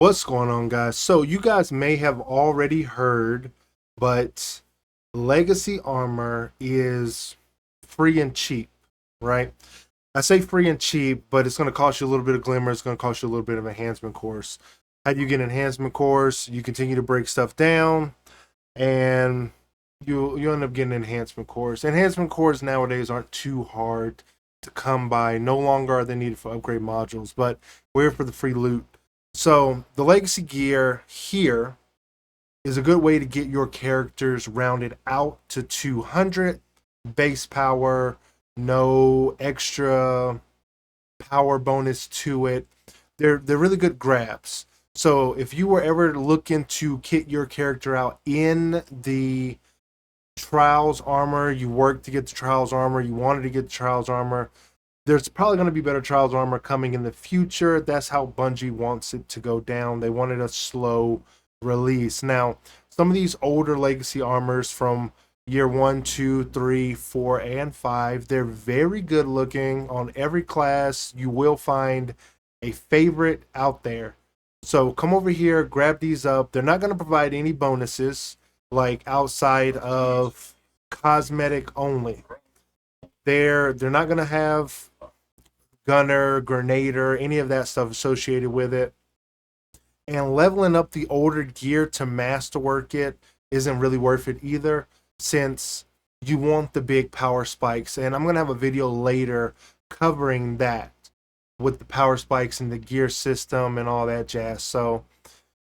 What's going on, guys? So, you guys may have already heard, but Legacy Armor is free and cheap, right? I say free and cheap, but it's going to cost you a little bit of glimmer. It's going to cost you a little bit of enhancement cores. How do you get enhancement cores? You continue to break stuff down, and you end up getting enhancement cores. Enhancement cores nowadays aren't too hard to come by. No longer are they needed for upgrade modules, but we're for the free loot. So the legacy gear here is a good way to get your characters rounded out to 200 base power, no extra power bonus to it. They're really good grabs. So if you were ever looking to kit your character out in the Trials armor, you worked to get the Trials armor, you wanted to get the Trials armor, there's probably going to be better Trials armor coming in the future. That's how Bungie wants it to go down. They wanted a slow release. Now, some of these older legacy armors from year 1, 2, 3, 4, and 5, they're very good looking on every class. You will find a favorite out there. So come over here, grab these up. They're not going to provide any bonuses like outside of cosmetic only. They're not going to have gunner, grenader, any of that stuff associated with it. And leveling up the older gear to masterwork it isn't really worth it either, since you want the big power spikes. And I'm going to have a video later covering that with the power spikes and the gear system and all that jazz. So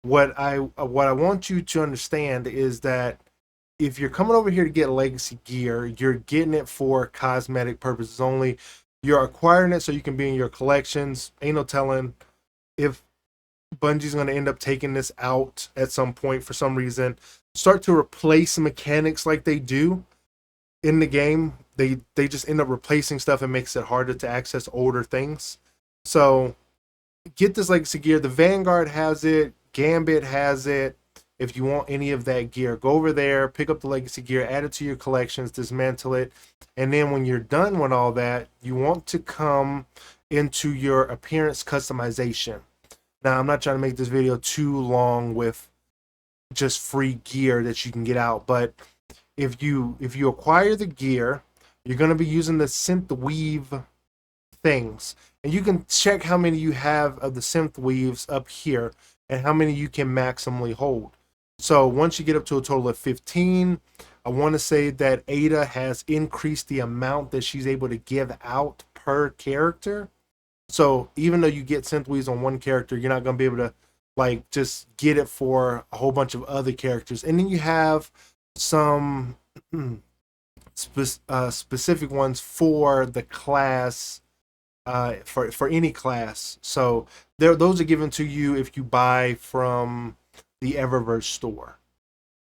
what I want you to understand is that if you're coming over here to get legacy gear, you're getting it for cosmetic purposes only. You're acquiring it so you can be in your collections. Ain't no telling if Bungie's going to end up taking this out at some point for some reason. Start to replace mechanics like they do in the game. They just end up replacing stuff and makes it harder to access older things. So get this legacy gear. The Vanguard has it. Gambit has it. If you want any of that gear, go over there, pick up the legacy gear, add it to your collections, dismantle it. And then when you're done with all that, you want to come into your appearance customization. Now, I'm not trying to make this video too long with just free gear that you can get out, but if you acquire the gear, you're going to be using the synth weave things. And you can check how many you have of the synth weaves up here and how many you can maximally hold. So once you get up to a total of 15, I want to say that Ada has increased the amount that she's able to give out per character. So even though you get synth weaves on one character, you're not going to be able to like just get it for a whole bunch of other characters. And then you have some specific ones for the class, for any class. So those are given to you if you buy from the Eververse store.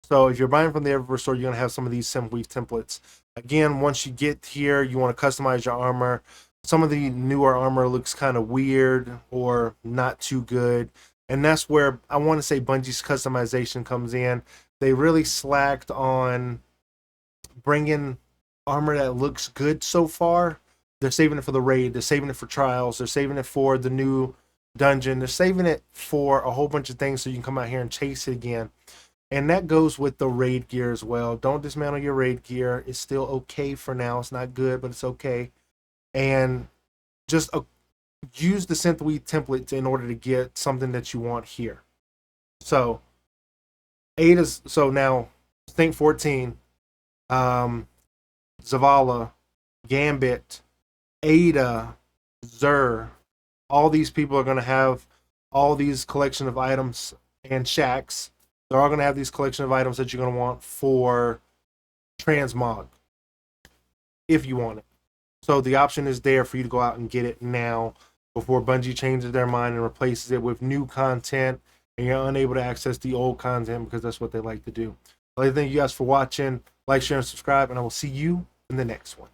So if you're buying from the Eververse store, you're going to have some of these Synthweave templates. Again, once you get here, you want to customize your armor. Some of the newer armor looks kind of weird or not too good. And that's where I want to say Bungie's customization comes in. They really slacked on bringing armor that looks good so far. They're saving it for the raid. They're saving it for trials. They're saving it for the new dungeon. They're saving it for a whole bunch of things so you can come out here and chase it again. And that goes with the raid gear as well. Don't dismantle your raid gear. It's still okay for now. It's not good, but it's okay. And just use the synthweave template in order to get something that you want here. So now Think 14, Zavala, Gambit, Ada, Zur, all these people are going to have all these collection of items, and Shax. They're all going to have these collection of items that you're going to want for transmog if you want it. So the option is there for you to go out and get it now before Bungie changes their mind and replaces it with new content and you're unable to access the old content because that's what they like to do. I'd like to thank you guys for watching. Like, share, and subscribe, and I will see you in the next one.